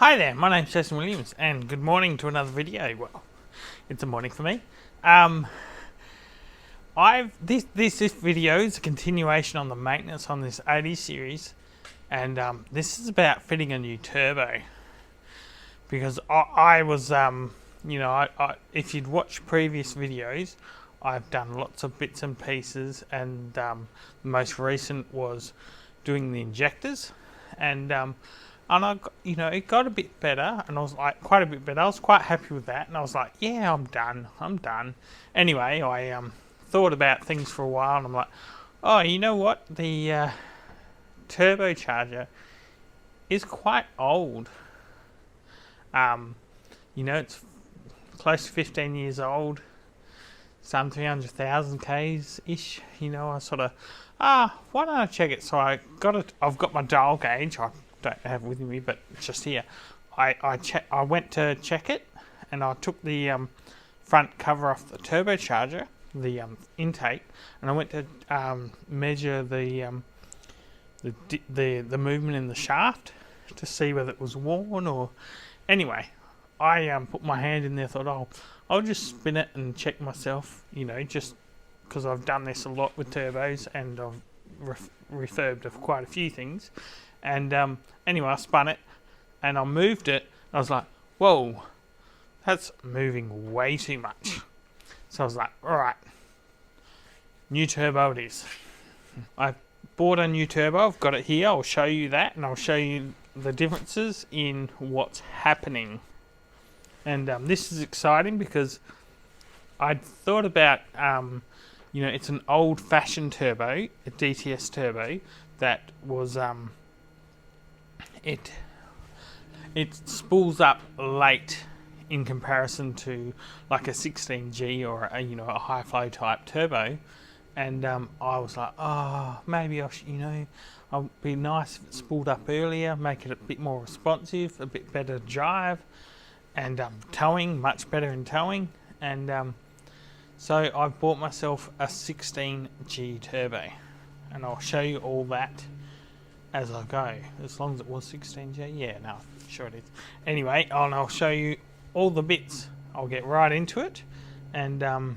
Hi there, my name's Jason Williams and good morning to another video. Well, it's a morning for me. This video is a continuation on the maintenance on this 80 series, and this is about fitting a new turbo. Because I was, if you'd watched previous videos, I've done lots of bits and pieces, and the most recent was doing the injectors, and it got a bit better, and I was like, quite a bit better. I was quite happy with that, and I was like, yeah, I'm done. Anyway, I thought about things for a while, and I'm like, oh, you know what? The turbocharger is quite old. It's close to 15 years old, some 300,000 Ks ish. I sort of, why don't I check it? So I've got my dial gauge. I don't have it with me, but it's just here. I went to check it, and I took the front cover off the turbocharger, the intake, and I went to measure the movement in the shaft to see whether it was worn or. Anyway, I put my hand in there, thought, oh, I'll just spin it and check myself, just because I've done this a lot with turbos, and I've refurbed of quite a few things. And anyway, I spun it, and I moved it. I was like, whoa, that's moving way too much. So I was like, all right, new turbo it is. I bought a new turbo. I've got it here. I'll show you that, and I'll show you the differences in what's happening. And this is exciting because I'd thought about, it's an old-fashioned turbo, a DTS turbo, that was, it spools up late in comparison to like a 16G or a high flow type turbo. And I was like, oh, maybe I'll be nice if it spooled up earlier, make it a bit more responsive, a bit better drive, and towing, much better in towing. And so I bought myself a 16G turbo, and I'll show you all that as I go, as long as it was 16G. Yeah, no, sure it is. Anyway, I'll show you all the bits. I'll get right into it, and so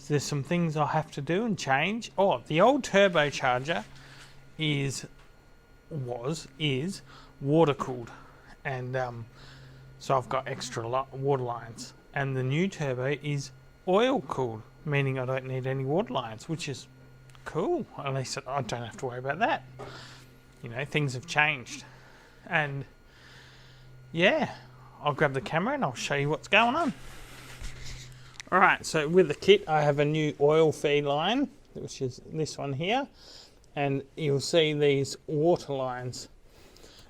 there's some things I'll have to do and change. Oh, the old turbocharger is water cooled, and so I've got extra water lines, and the new turbo is oil cooled, meaning I don't need any water lines, which is cool. At least I don't have to worry about that. Things have changed, and yeah, I'll grab the camera and I'll show you what's going on. Alright, so with the kit I have a new oil feed line, which is this one here, and you'll see these water lines.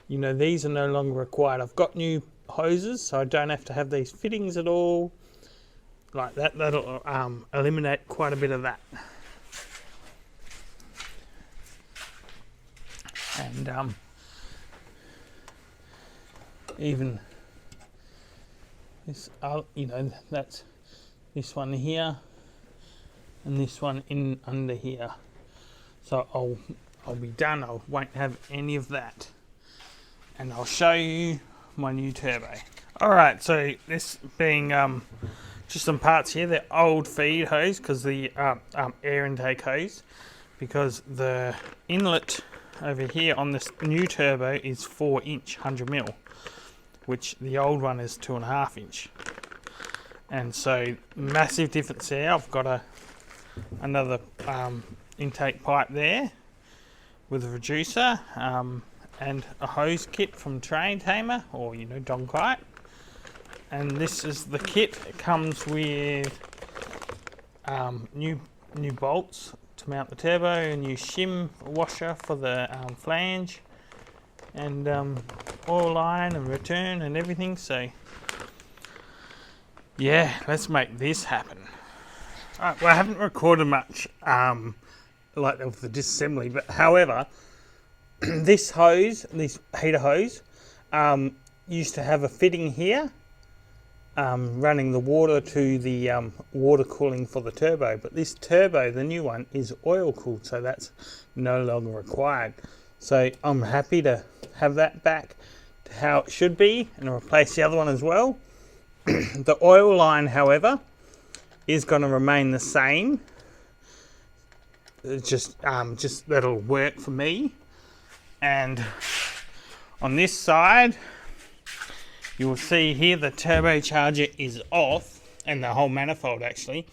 These are no longer required. I've got new hoses, so I don't have to have these fittings at all. Like that, that'll eliminate quite a bit of that. And even this, that's this one here, and this one in under here. So I'll be done. I won't have any of that, and I'll show you my new turbo. All right, so this being just some parts here. They're old feed hose because the air intake hose, because the inlet over here on this new turbo is 4-inch 100mm, which the old one is 2.5-inch, and so massive difference there. I've got another intake pipe there with a reducer, and a hose kit from Train Tamer, or Dog Kite. And this is the kit. It comes with new bolts to mount the turbo, a new shim washer for the flange, and oil line and return and everything. So yeah, let's make this happen. Alright, well, I haven't recorded much like of the disassembly, but however, this heater hose used to have a fitting here running the water to the water cooling for the turbo, but this turbo, the new one, is oil cooled, so that's no longer required. So I'm happy to have that back. to how it should be and replace the other one as well. The oil line, however, is going to remain the same. It's just that'll work for me. And on this side, you will see here the turbocharger is off, and the whole manifold actually.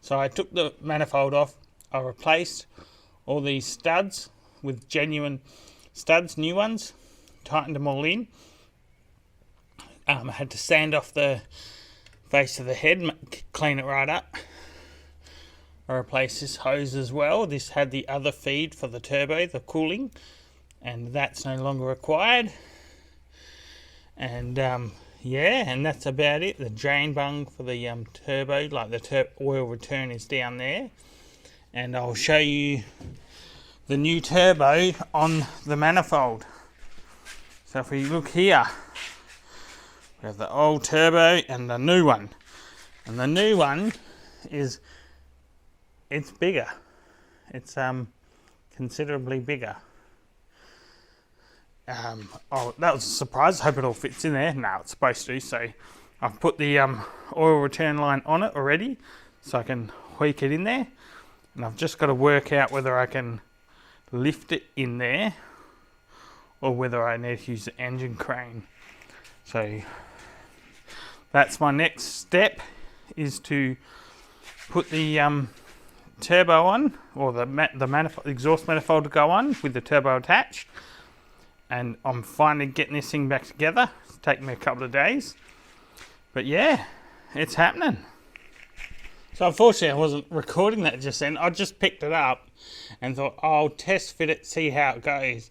So I took the manifold off, I replaced all these studs with genuine studs, new ones, tightened them all in. I had to sand off the face of the head, clean it right up. I replaced this hose as well. This had the other feed for the turbo, the cooling, and that's no longer required. And yeah, and that's about it. The drain bung for the turbo, like the oil return, is down there. And I'll show you the new turbo on the manifold. So if we look here, we have the old turbo and the new one. And the new one it's bigger. It's considerably bigger. Oh, that was a surprise. I hope it all fits in there. No, it's supposed to. So I've put the oil return line on it already, so I can tweak it in there. And I've just got to work out whether I can lift it in there or whether I need to use the engine crane. So that's my next step, is to put the turbo on, or the manifold, exhaust manifold to go on with the turbo attached. And I'm finally getting this thing back together. It's taken me a couple of days. But yeah, it's happening. So unfortunately I wasn't recording that just then. I just picked it up and thought, oh, I'll test fit it, see how it goes.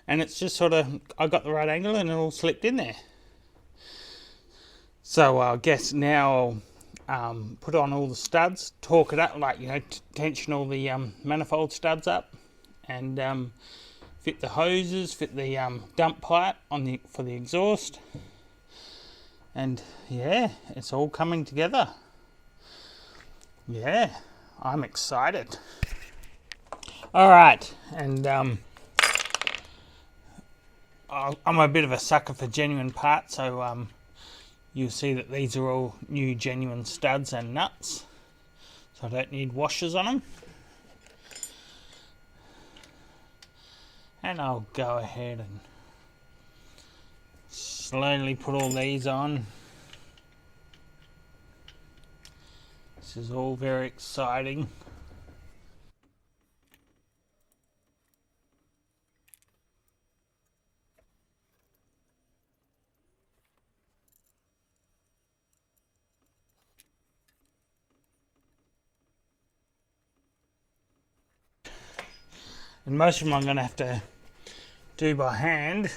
And it's just sort of, I got the right angle and it all slipped in there. So I guess now I'll put on all the studs, torque it up, like, you know, tension all the manifold studs up, and fit the hoses, fit the dump pipe on for the exhaust, and yeah, it's all coming together. Yeah, I'm excited. All right, and I'm a bit of a sucker for genuine parts, so you'll see that these are all new genuine studs and nuts, so I don't need washers on them. And I'll go ahead and slowly put all these on. This is all very exciting. And most of them I'm going to have to do by hand,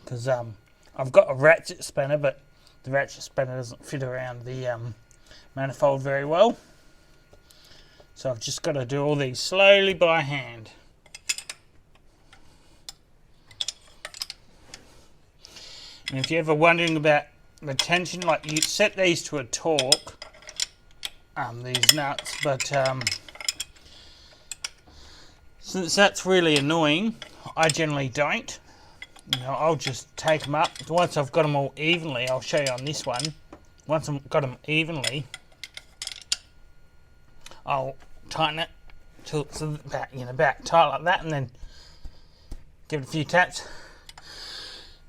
because I've got a ratchet spanner, but the ratchet spanner doesn't fit around the manifold very well. So I've just got to do all these slowly by hand. And if you're ever wondering about the tension, like, you set these to a torque, these nuts, but since that's really annoying, I generally don't. You know, I'll just take them up. Once I've got them all evenly, I'll show you on this one. Once I've got them evenly, I'll tighten it till it's about, you know, about tight like that, and then give it a few taps,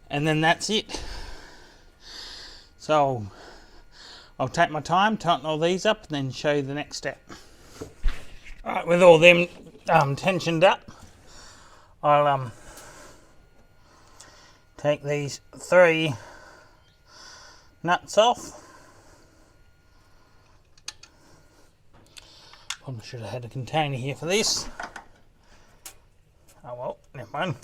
and then that's it. So I'll take my time, tighten all these up, and then show you the next step. Alright, with all them tensioned up, I'll take these 3 nuts off. Probably should have had a container here for this. Oh well, never mind.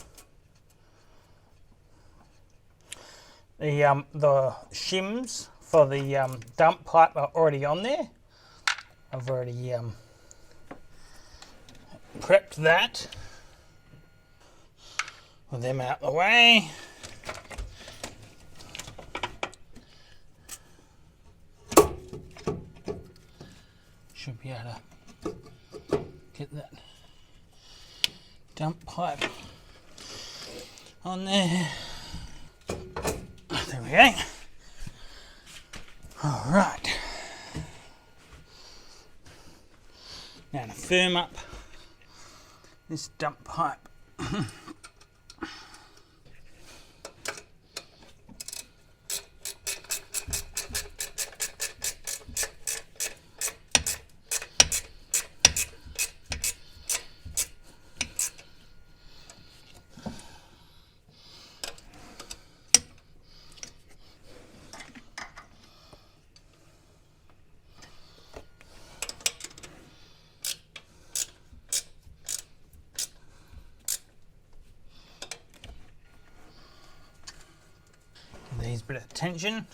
The shims for the dump pipe are already on there. I've already prepped that with them out the way. Should be able to get that dump pipe on there. There we go. All right. Now to firm up this dump pipe. These bit of tension.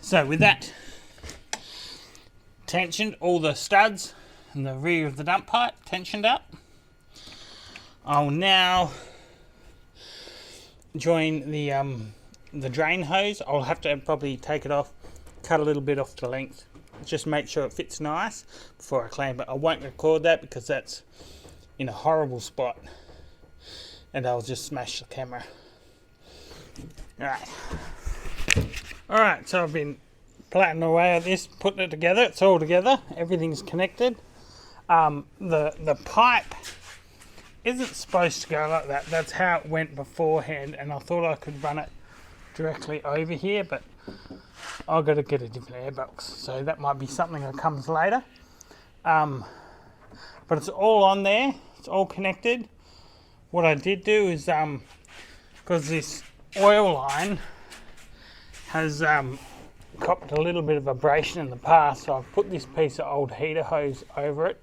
So with that tensioned, all the studs and the rear of the dump pipe tensioned up, I'll now join the drain hose. I'll have to probably take it off, cut a little bit off the length, just make sure it fits nice before I clamp it. I won't record that because that's in a horrible spot and I'll just smash the camera. Alright, so I've been plaiting away at this, putting it together. It's all together, everything's connected. The pipe isn't supposed to go like that. That's how it went beforehand, and I thought I could run it directly over here, but I've got to get a different airbox, so that might be something that comes later. But it's all on there, it's all connected. What I did do is, because this oil line has copped a little bit of abrasion in the past, so I've put this piece of old heater hose over it,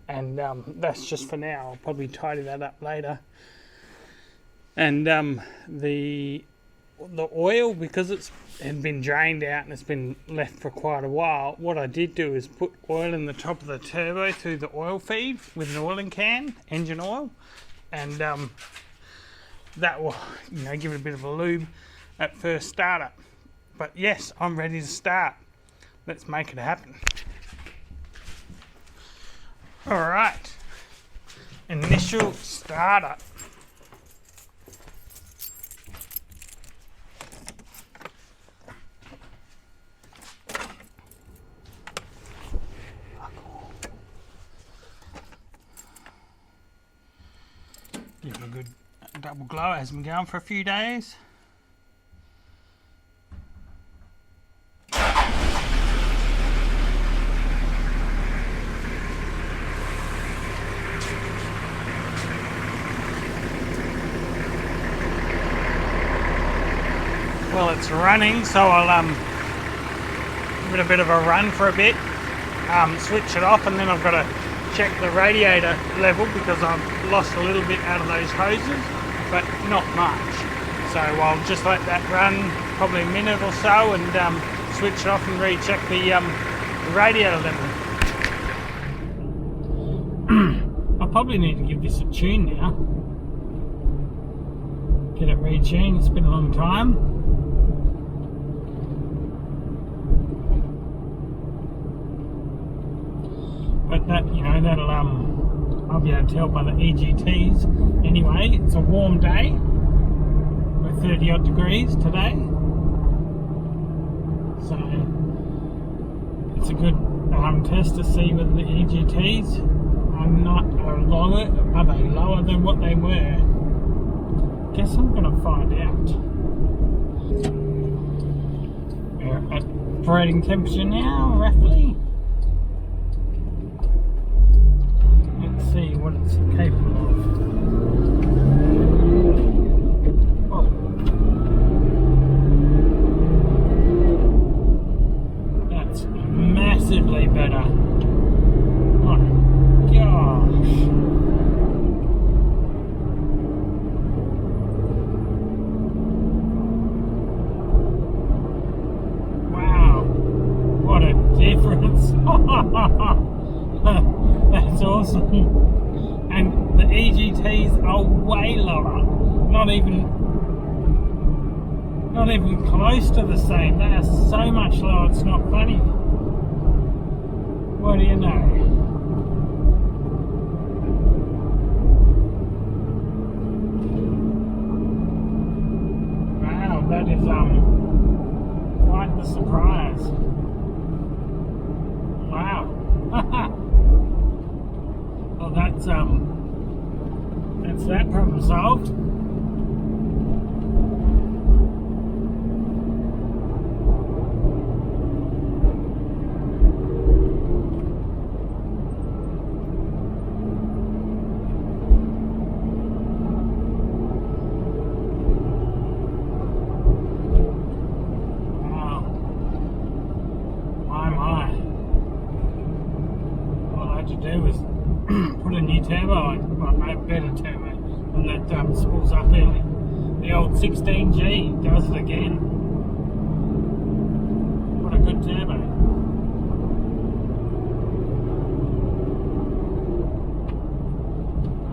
and that's just for now. I'll probably tidy that up later. And the oil, because it had been drained out and it's been left for quite a while, what I did do is put oil in the top of the turbo through the oil feed with an oiling can, engine oil, and that will, give it a bit of a lube at first startup. But yes, I'm ready to start. Let's make it happen. Alright, initial startup. Give it a good double glow. It has been going for a few days. Well, it's running, so I'll give it a bit of a run for a bit, switch it off, and then I've got to check the radiator level because I've lost a little bit out of those hoses, but not much. So I'll just let that run probably a minute or so and switch it off and recheck the radiator level. I probably need to give this a tune now. Get it retuned, it's been a long time. But that, that'll I'll be able to tell by the EGTs. Anyway, it's a warm day. We're 30 odd degrees today. So it's a good test to see whether the EGTs are lower. Are they lower than what they were? Guess I'm gonna find out. We're at operating temperature now, roughly. See what it's capable of. Oh. That's massively better. That's awesome. And the EGTs are way lower. Not even close to the same. They are so much lower, it's not funny. What do you know? Wow, that is quite the surprise. Wow. Well, that's that problem solved. Do is put a new turbo on, well, a better turbo, and that spools up early. The old 16G does it again. What a good turbo.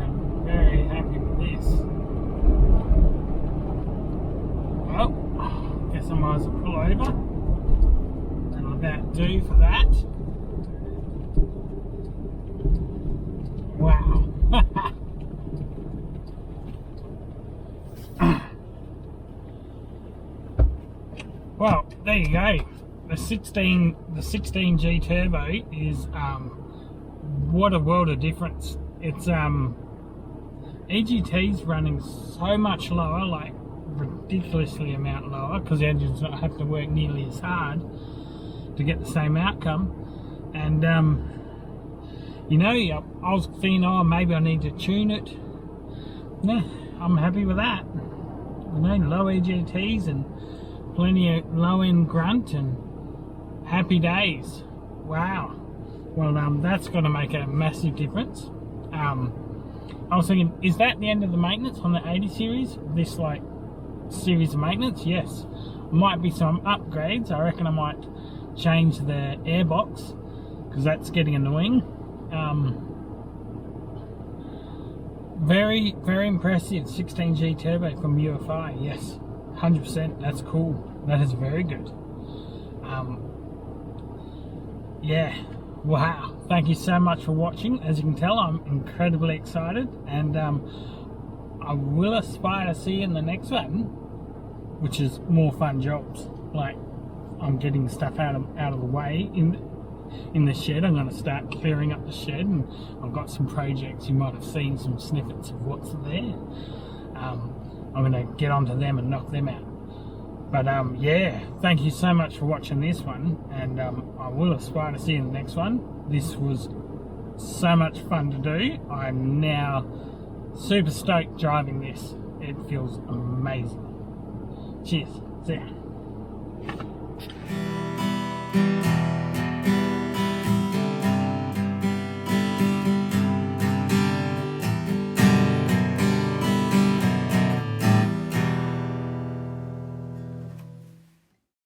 I'm very happy with this. Well, guess I might as well pull over. That'll about do for that. Wow. Well, there you go. The 16G turbo is what a world of difference. It's EGT's running so much lower, like ridiculously amount lower, because the engines don't have to work nearly as hard to get the same outcome. And you know, I was thinking, oh, maybe I need to tune it. No, I'm happy with that. You know, low EGTs and plenty of low-end grunt and happy days. Wow. Well, that's going to make a massive difference. I was thinking, is that the end of the maintenance on the 80 series? This, like, series of maintenance? Yes. Might be some upgrades. I reckon I might change the airbox, because that's getting annoying. Very, very impressive 16G turbo from UFI. Yes, 100%. That's cool. That is very good. Yeah, wow. Thank you so much for watching. As you can tell, I'm incredibly excited, and I will aspire to see you in the next one, which is more fun jobs. Like, I'm getting stuff out of the way in the shed. I'm going to start clearing up the shed, and I've got some projects. You might have seen some snippets of what's there. I'm going to get onto them and knock them out. But yeah, thank you so much for watching this one, and I will aspire to see you in the next one. This was so much fun to do. I'm now super stoked driving this. It feels amazing. Cheers. See ya.